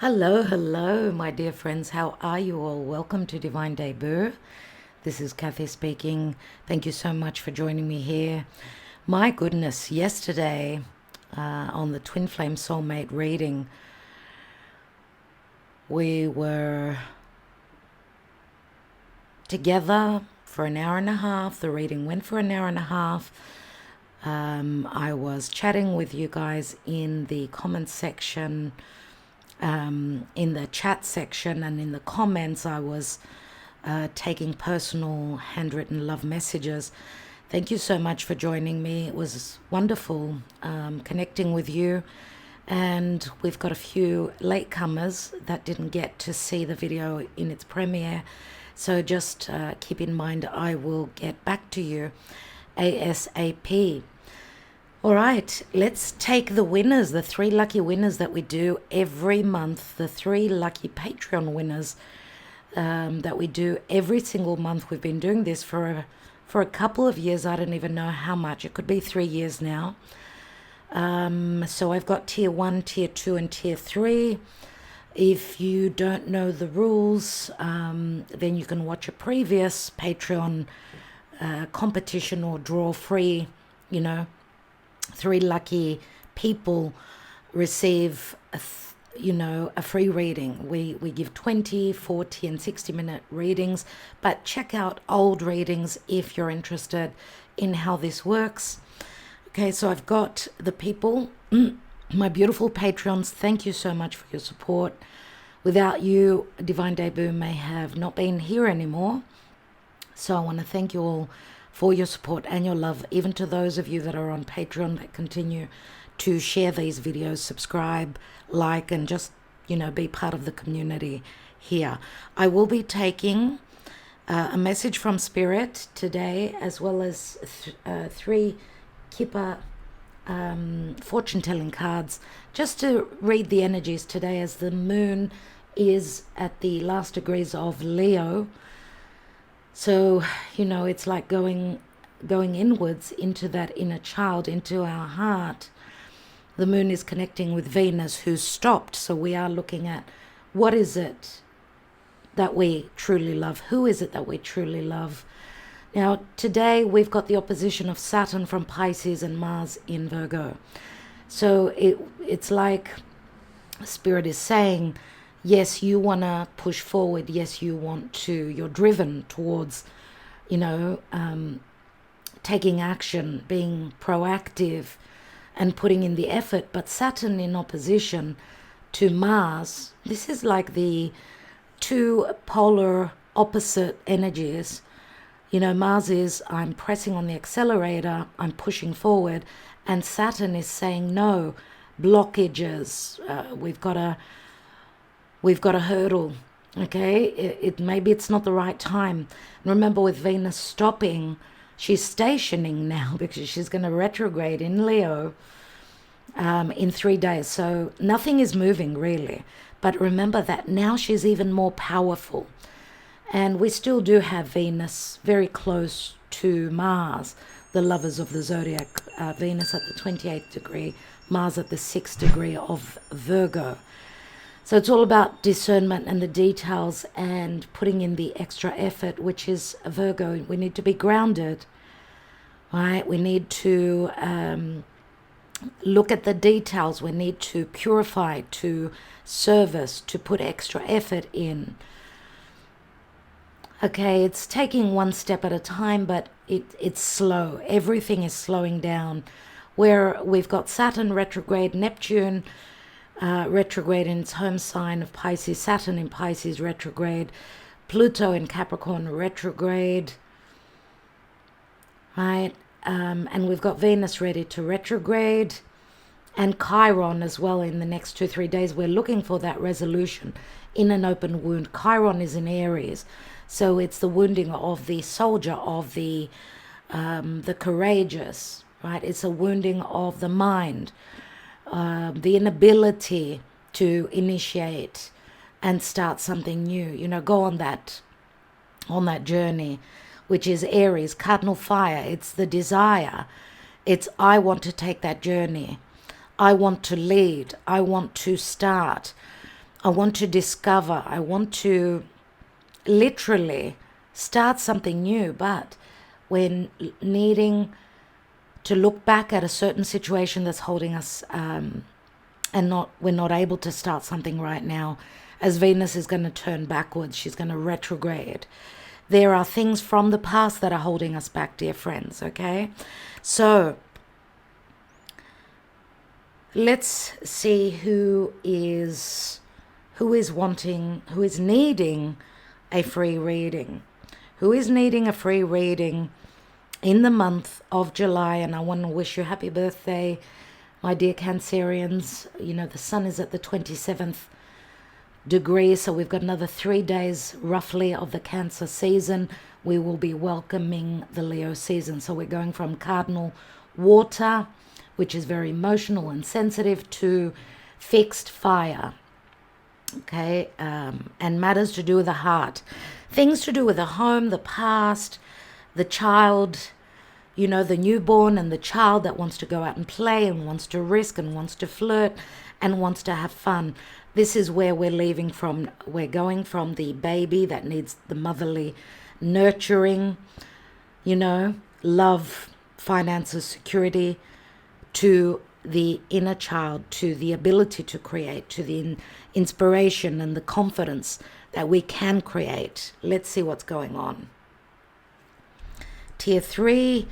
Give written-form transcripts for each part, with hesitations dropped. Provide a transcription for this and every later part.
Hello, hello, my dear friends. How are you all? Welcome to Divine Debut. This is Kathy speaking. Thank you so much for joining me here. My goodness, yesterday on the Twin Flame Soulmate reading, we were together for an hour and a half. The reading went for an hour and a half. I was chatting with you guys in the comment section, in the chat section, and in the comments. I was taking personal handwritten love messages. Thank you so much for joining me. It was wonderful connecting with you. And we've got a few latecomers that didn't get to see the video in its premiere. So just keep in mind, I will get back to you ASAP. All right, let's take the winners, the 3 lucky winners that we do every month, the 3 lucky Patreon winners that we do every single month. We've been doing this for a couple of years. I don't even know how much. It could be 3 years now. So I've got tier 1, tier 2, and tier 3. If you don't know the rules, then you can watch a previous Patreon competition or draw free, 3 lucky people receive a free reading. We give 20, 40, and 60-minute readings, but check out old readings if you're interested in how this works. Okay, so I've got the people, my beautiful Patreons. Thank you so much for your support. Without you, Divine Debut may have not been here anymore. So I want to thank you all for your support and your love, even to those of you that are on Patreon that continue to share these videos, subscribe, like, and just, be part of the community here. I will be taking a message from Spirit today, as well as 3 Kippa fortune-telling cards, just to read the energies today, as the moon is at the last degrees of Leo. So, it's like going inwards into that inner child, into our heart. The moon is connecting with Venus, who's stopped. So we are looking at, what is it that we truly love? Who is it that we truly love? Now, today we've got the opposition of Saturn from Pisces and Mars in Virgo. So it's like Spirit is saying, yes, you want to push forward. Yes, you're driven towards, taking action, being proactive, and putting in the effort. But Saturn in opposition to Mars, this is like the 2 polar opposite energies. Mars is, I'm pressing on the accelerator, I'm pushing forward, and Saturn is saying no, blockages, we've got a hurdle. Okay, maybe it's not the right time. Remember, with Venus stopping, she's stationing now because she's going to retrograde in Leo in 3 days. So nothing is moving really. But remember that now she's even more powerful. And we still do have Venus very close to Mars, the lovers of the zodiac. Venus at the 28th degree, Mars at the 6th degree of Virgo. So it's all about discernment and the details and putting in the extra effort, which is Virgo. We need to be grounded, right? We need to look at the details. We need to purify, to service, to put extra effort in. Okay, it's taking one step at a time, but it's slow. Everything is slowing down. Where we've got Saturn retrograde, Neptune retrograde in its home sign of Pisces, Saturn in Pisces retrograde, Pluto in Capricorn retrograde, right? And we've got Venus ready to retrograde, and Chiron as well in the next 2-3 days. We're looking for that resolution in an open wound. Chiron is in Aries, so it's the wounding of the soldier, of the courageous, right? It's a wounding of the mind, the inability to initiate and start something new, go on that journey, which is Aries, cardinal fire. It's the desire. It's, I want to take that journey. I want to lead. I want to start. I want to discover. I want to literally start something new, but we're needing to look back at a certain situation that's holding us, and we're not able to start something right now, as Venus is going to turn backwards. She's going to retrograde. There are things from the past that are holding us back, dear friends, okay? So let's see who is needing a free reading. Who is needing a free reading in the month of July? And I want to wish you happy birthday, my dear Cancerians. You know, the sun is at the 27th degree, so we've got another 3 days roughly of the Cancer season. We will be welcoming the Leo season. So we're going from cardinal water, which is very emotional and sensitive, to fixed fire, okay, and matters to do with the heart, things to do with the home, the past, the child, you know, the newborn and the child that wants to go out and play and wants to risk and wants to flirt and wants to have fun. This is where we're leaving from. We're going from the baby that needs the motherly nurturing, you know, love, finances, security, to the inner child, to the ability to create, to the inspiration and the confidence that we can create. Let's see what's going on. Tier 3,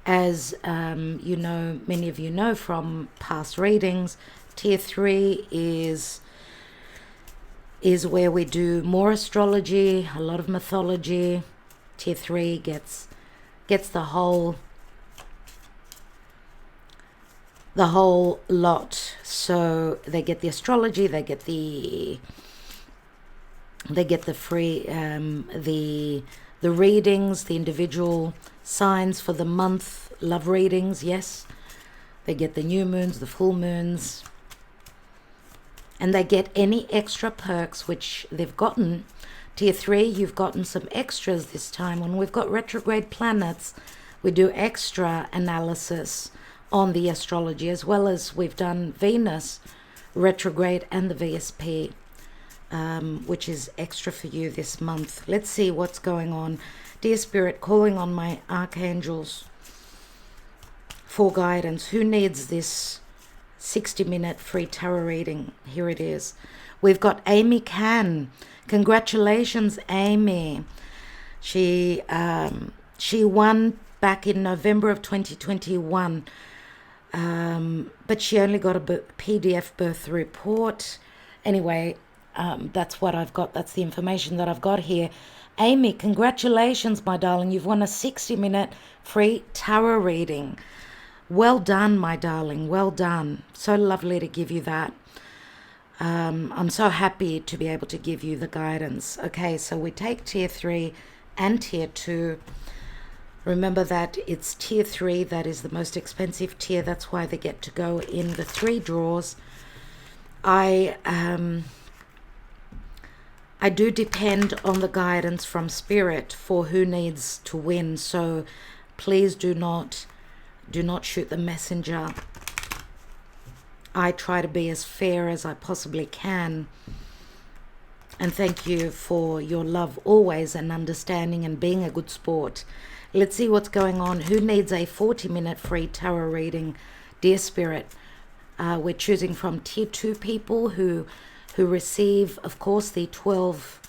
as you know, many of you know from past readings, Tier 3 is where we do more astrology, a lot of mythology. Tier 3 gets the whole lot. So they get the astrology, they get the free the readings, the individual signs for the month, love readings, yes. They get the new moons, the full moons, and they get any extra perks which they've gotten. Tier 3, you've gotten some extras this time. When we've got retrograde planets, we do extra analysis on the astrology, as well as we've done Venus retrograde and the VSP, which is extra for you this month. Let's see what's going on. Dear Spirit, calling on my archangels for guidance. Who needs this 60-minute free tarot reading? Here it is. We've got Amy CANN. Congratulations, Amy. She won back in November of 2021, but she only got a PDF birth report. Anyway, that's what I've got. That's the information that I've got here. Amy, congratulations, my darling. You've won a 60-minute free tarot reading. Well done, my darling. Well done. So lovely to give you that. I'm so happy to be able to give you the guidance. Okay, so we take Tier 3 and Tier 2. Remember that it's Tier 3 that is the most expensive tier. That's why they get to go in the 3 drawers. I do depend on the guidance from Spirit for who needs to win. So please do not shoot the messenger. I try to be as fair as I possibly can. And thank you for your love always, and understanding, and being a good sport. Let's see what's going on. Who needs a 40-minute free tarot reading? Dear Spirit, we're choosing from Tier 2 people who receive, of course, the 12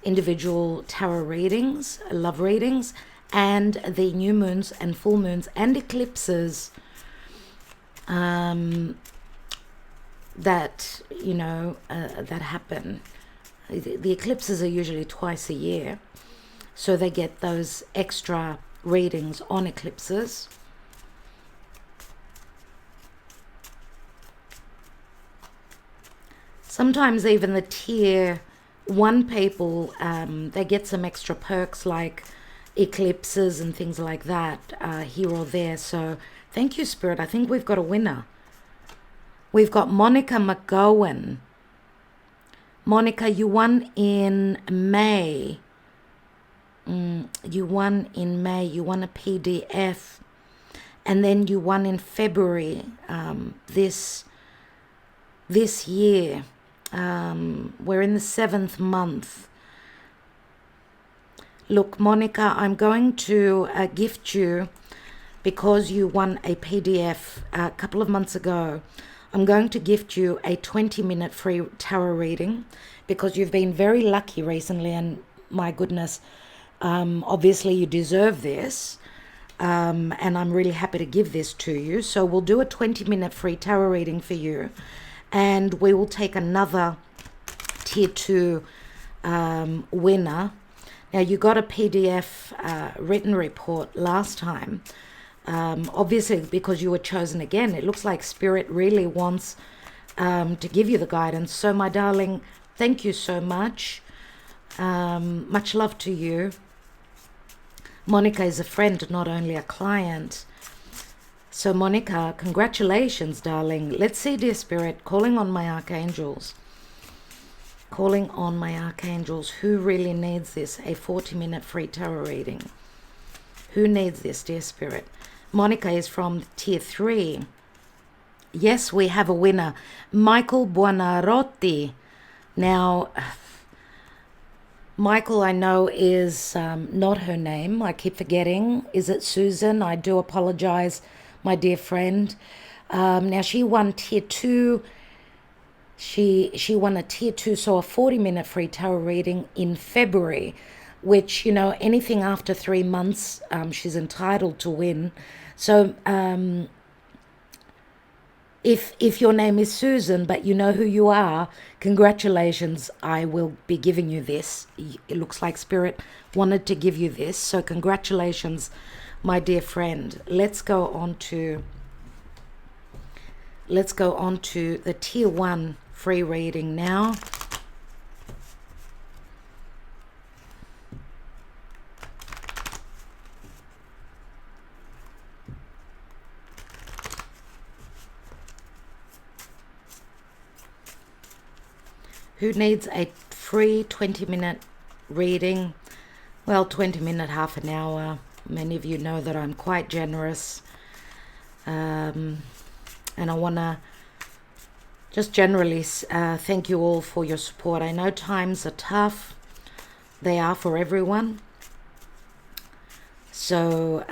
individual tarot readings, love readings, and the new moons and full moons and eclipses that, you know, that happen. The eclipses are usually twice a year, so they get those extra readings on eclipses. Sometimes even the Tier 1 people, they get some extra perks like eclipses and things like that here or there. So thank you, Spirit. I think we've got a winner. We've got Monica McGOWAN. Monica, you won in May. You won in May. You won a PDF. And then you won in February this year. We're in the 7th month. Look, Monica, I'm going to gift you, because you won a PDF a couple of months ago. I'm going to gift you a 20-minute free tarot reading, because you've been very lucky recently, and my goodness, obviously you deserve this, and I'm really happy to give this to you. So we'll do a 20-minute free tarot reading for you, and we will take another tier 2 winner. Now, you got a PDF written report last time, obviously because you were chosen again. It looks like Spirit really wants to give you the guidance. So, my darling, thank you so much. Much love to you. Monica is a friend, not only a client. So, Monica, congratulations, darling. Let's see, dear Spirit, calling on my archangels. Calling on my archangels. Who really needs this? A 40-minute free tarot reading. Who needs this, dear Spirit? Monica is from tier 3. Yes, we have a winner. Michael Buonarotti. Now, Michael, I know, is not her name. I keep forgetting. Is it Susan? I do apologize, my dear friend. Now, she won tier 2. She won a tier 2, so a 40-minute free tarot reading in February, which, you know, anything after 3 months, she's entitled to win. So if your name is Susan, but you know who you are, congratulations. I will be giving you this. It looks like Spirit wanted to give you this, so congratulations, my dear friend. Let's go on to the tier 1 free reading now. Who needs a free 20-minute reading? Well, 20-minute, half an hour. Many of you know that I'm quite generous. And I want to just generally thank you all for your support. I know times are tough. They are for everyone. So,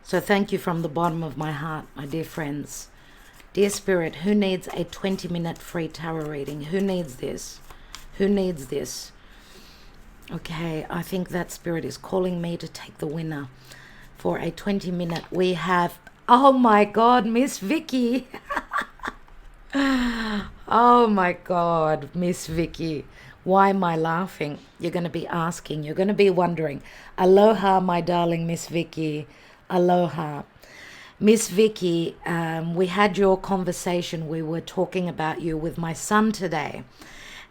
so thank you from the bottom of my heart, my dear friends. Dear Spirit, who needs a 20-minute free tarot reading? Who needs this? Who needs this? Okay, I think that Spirit is calling me to take the winner for a 20-minute. We have, oh my God, Miss Vicky. Oh my God, Miss Vicky. Why am I laughing? You're going to be asking. You're going to be wondering. Aloha, my darling Miss Vicky. Aloha. Miss Vicky, we had your conversation. We were talking about you with my son today.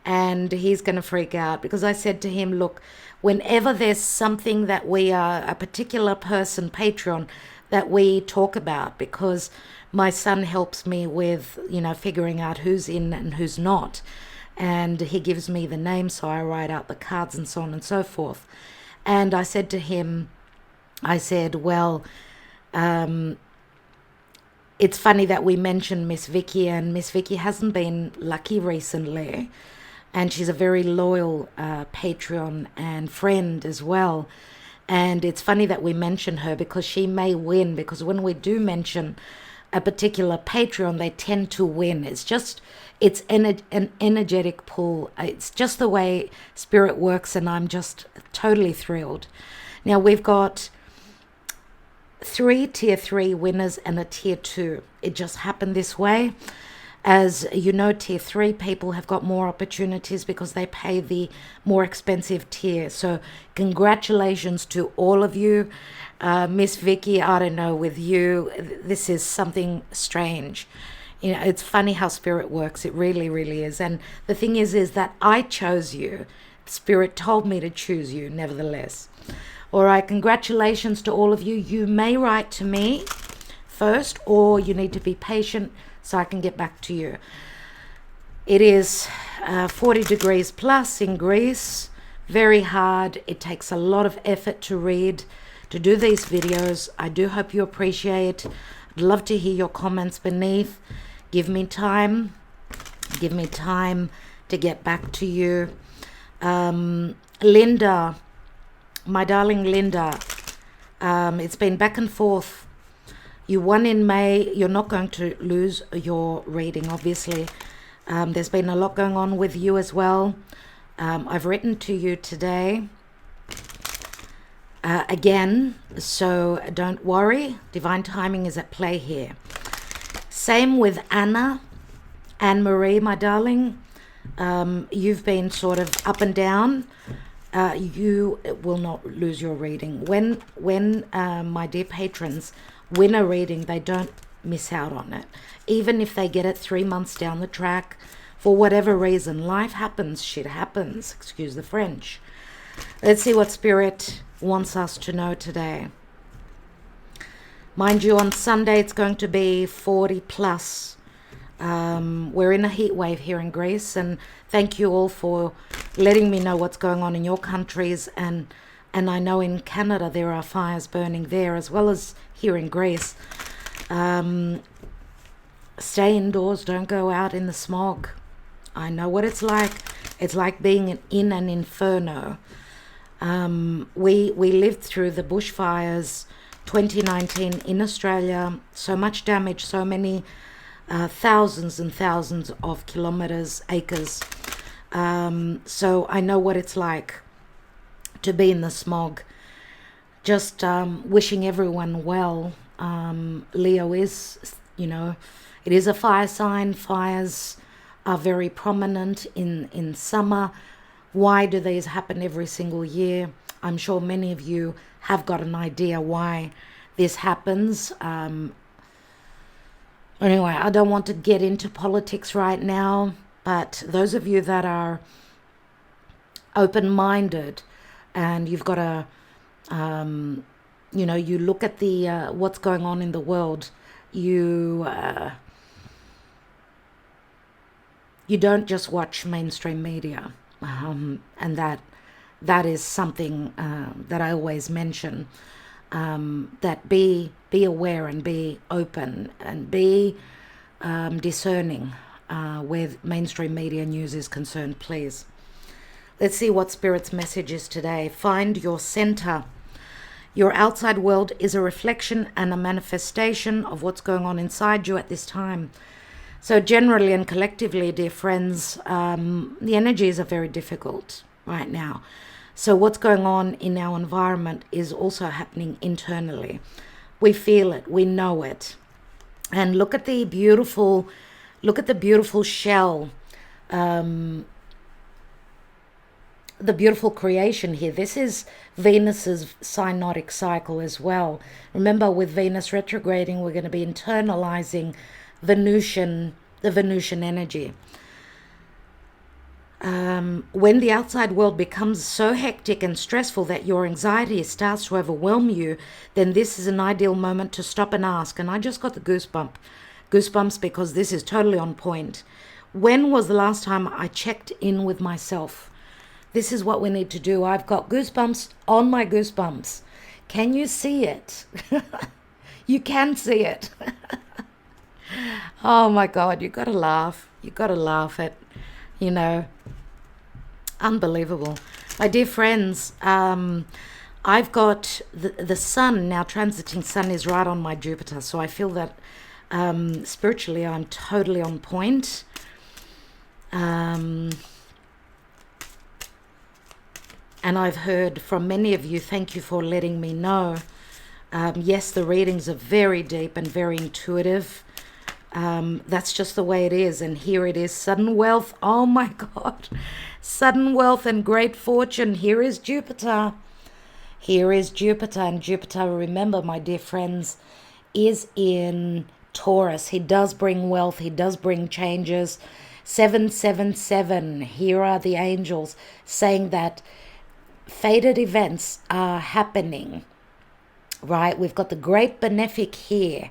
And he's going to freak out because I said to him, look, whenever there's something that we are, a particular person, Patreon, that we talk about, because my son helps me with, you know, figuring out who's in and who's not. And he gives me the name, so I write out the cards and so on and so forth. And I said to him, I said, well, it's funny that we mentioned Miss Vicky, and Miss Vicky hasn't been lucky recently. And she's a very loyal Patreon and friend as well. And it's funny that we mention her because she may win, because when we do mention a particular Patreon, they tend to win. It's just, it's an energetic pull. It's just the way Spirit works, and I'm just totally thrilled. Now, we've got 3 tier 3 winners and a tier 2. It just happened this way. As you know, tier 3 people have got more opportunities because they pay the more expensive tier. So congratulations to all of you. Miss Vicky, I don't know, with you, this is something strange. You know, it's funny how Spirit works. It really, really is. And the thing is that I chose you. Spirit told me to choose you, nevertheless. All right, congratulations to all of you. You may write to me first, or you need to be patient so I can get back to you. It is 40 degrees plus in Greece, very hard. It takes a lot of effort to read, to do these videos. I do hope you appreciate. I'd love to hear your comments beneath. Give me time. Give me time to get back to you. Linda, my darling Linda, it's been back and forth. You won in May. You're not going to lose your reading, obviously. There's been a lot going on with you as well. I've written to you today again, so don't worry. Divine timing is at play here. Same with Anne-Marie, my darling. You've been sort of up and down. You will not lose your reading. When my dear patrons win a reading, they don't miss out on it. Even if they get it 3 months down the track, for whatever reason. Life happens, shit happens, excuse the French. Let's see what Spirit wants us to know today. Mind you, on Sunday it's going to be 40 plus. We're in a heat wave here in Greece, and thank you all for letting me know what's going on in your countries, and I know in Canada there are fires burning there as well as here in Greece. Stay indoors, don't go out in the smog. I know what it's like. It's like being in an inferno. We lived through the bushfires 2019 in Australia, so much damage, so many thousands and thousands of kilometers, acres. So I know what it's like to be in the smog. Just wishing everyone well. Leo is, it is a fire sign. Fires are very prominent in summer. Why do these happen every single year? I'm sure many of you have got an idea why this happens. Anyway, I don't want to get into politics right now, but those of you that are open-minded and you've got a, you look at the what's going on in the world, you don't just watch mainstream media, and that is something that I always mention. That be aware and be open and be discerning where mainstream media news is concerned, please. Let's see what Spirit's message is today. Find your center. Your outside world is a reflection and a manifestation of what's going on inside you at this time. So generally and collectively, dear friends, the energies are very difficult right now. So what's going on in our environment is also happening internally. We feel it, we know it. And look at the beautiful shell, the beautiful creation here. This is Venus's cyanotic cycle as well. Remember, with Venus retrograding, we're going to be internalizing the Venusian energy. When the outside world becomes so hectic and stressful that your anxiety starts to overwhelm you, then this is an ideal moment to stop and ask. And I just got the goosebumps because this is totally on point. When was the last time I checked in with myself? This is what we need to do. I've got goosebumps on my goosebumps. Can you see it? You can see it. Oh my God, you got to laugh. You got to laugh at, unbelievable. My dear friends, I've got the sun now, transiting sun is right on my Jupiter. So I feel that spiritually I'm totally on point. And I've heard from many of you, thank you for letting me know. Yes, the readings are very deep and very intuitive. That's just the way it is. And here it is, sudden wealth. Oh my God, sudden wealth and great fortune. Here is Jupiter. Here is Jupiter. And Jupiter, remember, my dear friends, is in Taurus. He does bring wealth. He does bring changes. 777. Here are the angels saying that fated events are happening, right? We've got the great benefic here.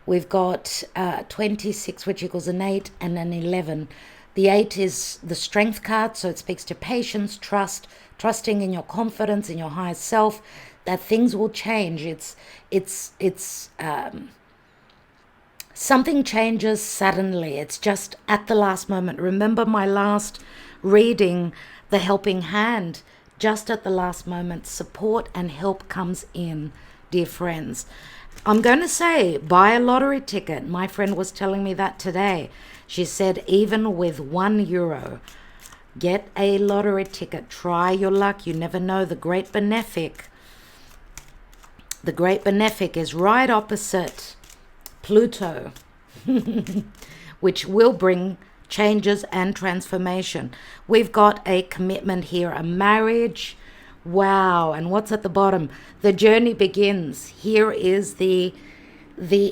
We've got 26, which equals an 8 and an 11. The 8 is the strength card, so it speaks to patience, trust, trusting in your confidence, in your higher self, that things will change. It's something changes suddenly. It's just at the last moment. Remember my last reading, the helping hand, just at the last moment, support and help comes in, dear friends. I'm going to say, buy a lottery ticket. My friend was telling me that today. She said, even with €1, get a lottery ticket. Try your luck. You never know. The Great Benefic is right opposite Pluto, which will bring changes and transformation. We've got a commitment here, a marriage. Wow. And what's at the bottom? The journey begins. Here is the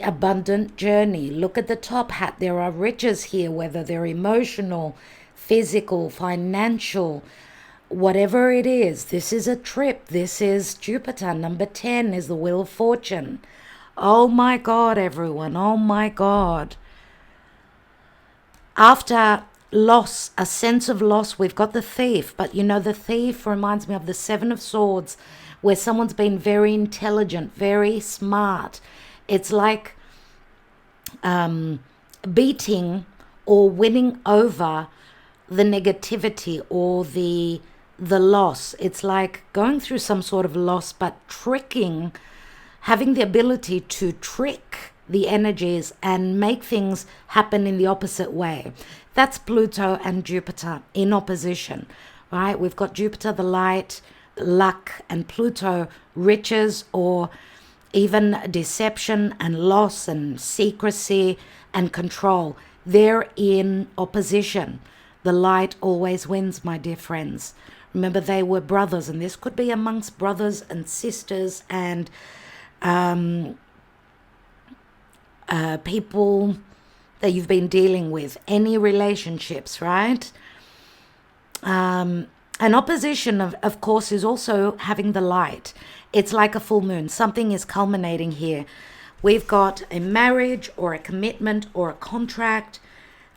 abundant journey. Look at the top hat. There are riches here, whether they're emotional, physical, financial, whatever it is. This is a trip. This is Jupiter. Number 10 is the Wheel of Fortune. Oh my God, everyone. Oh my God. After loss, a sense of loss, we've got the Thief. But you know, the Thief reminds me of the Seven of Swords, where someone's been very intelligent, very smart. It's like beating or winning over the negativity or the loss. It's like going through some sort of loss, but tricking, having the ability to trick the energies and make things happen in the opposite way. That's Pluto and Jupiter in opposition, right? We've got Jupiter, the light, luck, and Pluto, riches, or even deception and loss and secrecy and control. They're in opposition. The light always wins, my dear friends. Remember, they were brothers, and this could be amongst brothers and sisters and people that you've been dealing with, any relationships, right? An opposition, of course, is also having the light. It's like a full moon. Something is culminating here. We've got a marriage or a commitment or a contract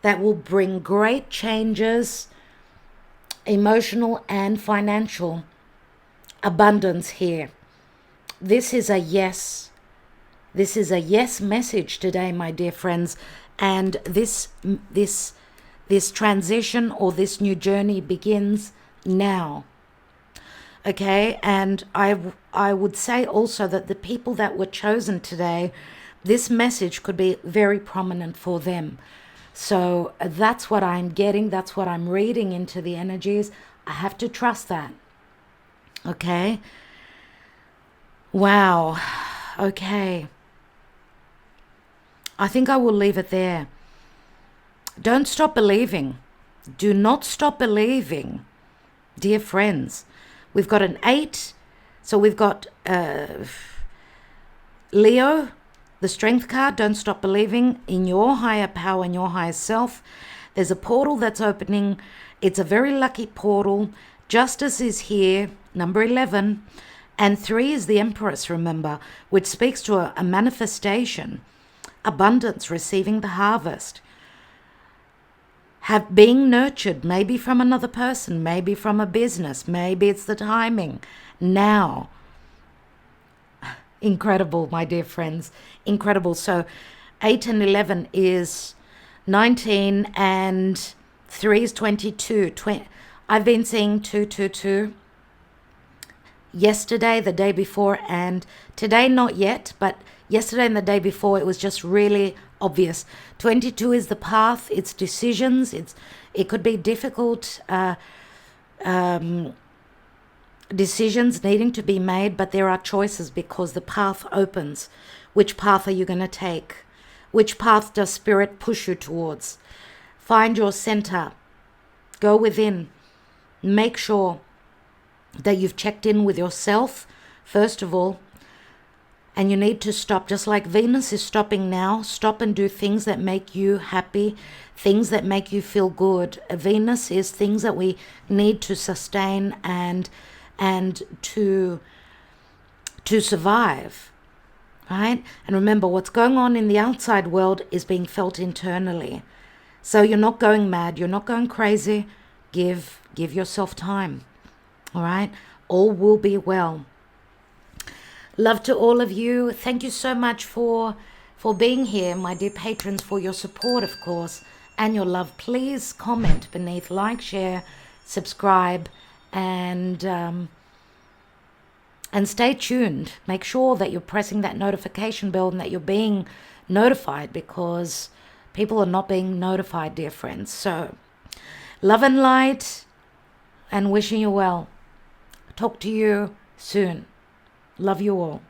that will bring great changes, emotional and financial abundance here. This is a yes. This is a yes message today, my dear friends. And this transition or this new journey begins now. Okay, and I would say also that the people that were chosen today, this message could be very prominent for them. So that's what I'm getting. That's what I'm reading into the energies. I have to trust that. Okay. Wow. Okay. I think I will leave it there. Don't stop believing. Do not stop believing, dear friends. We've got an 8. So we've got Leo, the strength card. Don't stop believing in your higher power and your higher self. There's a portal that's opening. It's a very lucky portal. Justice is here, number 11. And 3 is the Empress, remember, which speaks to a manifestation, abundance, receiving the harvest. Have being nurtured, maybe from another person, maybe from a business, maybe it's the timing. Now. Incredible, my dear friends. Incredible. So 8 and 11 is 19 and 3 is 22. I've been seeing 222 yesterday, the day before, and today not yet, but yesterday and the day before it was just really obvious. 22 is the path, it's decisions, it could be difficult decisions needing to be made, but there are choices because the path opens. Which path are you going to take? Which path does Spirit push you towards? Find your center. Go within. Make sure that you've checked in with yourself, first of all, and you need to stop. Just like Venus is stopping now, stop and do things that make you happy, things that make you feel good. Venus is things that we need to sustain and to survive, right? And remember, what's going on in the outside world is being felt internally. So you're not going mad, you're not going crazy. Give yourself time. All right? All will be well. Love to all of you. Thank you so much for being here, my dear patrons, for your support, of course, and your love. Please comment beneath, like, share, subscribe, and stay tuned. Make sure that you're pressing that notification bell and that you're being notified, because people are not being notified, dear friends. So, love and light, and wishing you well. Talk to you soon. Love you all.